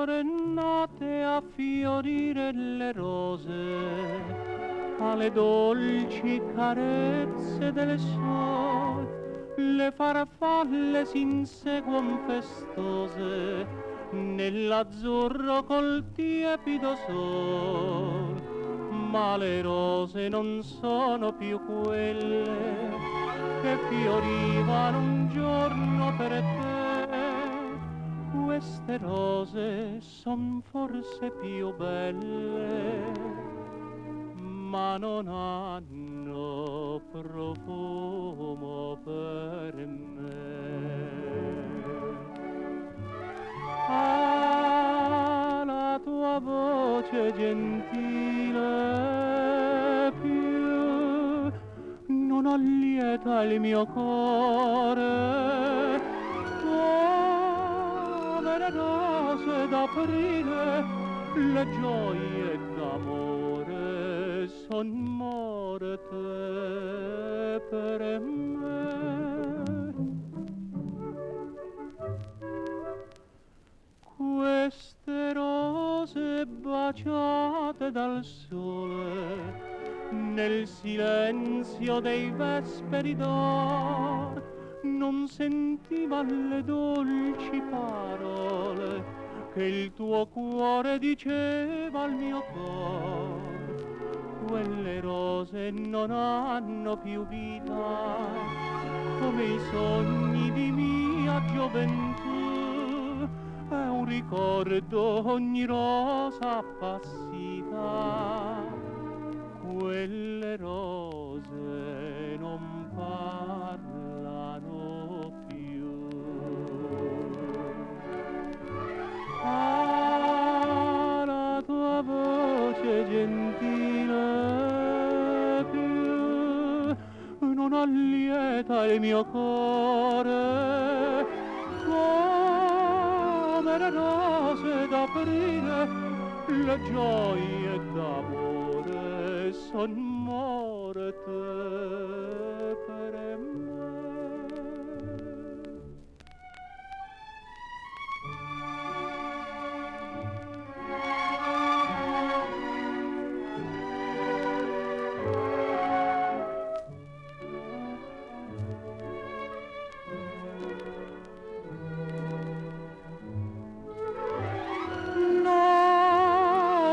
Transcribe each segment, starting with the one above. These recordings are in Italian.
amore nate a fiorire le rose, alle dolci carezze del sole, le farfalle s'inseguon festose nell'azzurro col tiepido sol, ma le rose non sono più quelle che fiorivano un giorno per te. Queste rose son forse più belle, ma non hanno profumo per me. Ah, la tua voce gentile più non allieta il mio cuore, come le rose d'aprile, le gioie d'amore son morte per me. Queste rose baciate dal sole nel silenzio dei vesperi d'or non sentivan le dolci parole che il tuo cuore diceva al mio cor. Quelle rose non hanno più vita come i sogni di mia gioventù, è un ricordo ogni rosa appassita. Quelle rose non parlano più. Ah, la tua voce gentile più non allieta il mio cuore, come le rose d'aprile, le gioie d'amore son morte per me.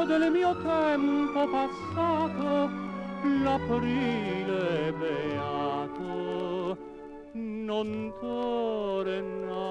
Del mio tempo passato, l'aprile beato non torna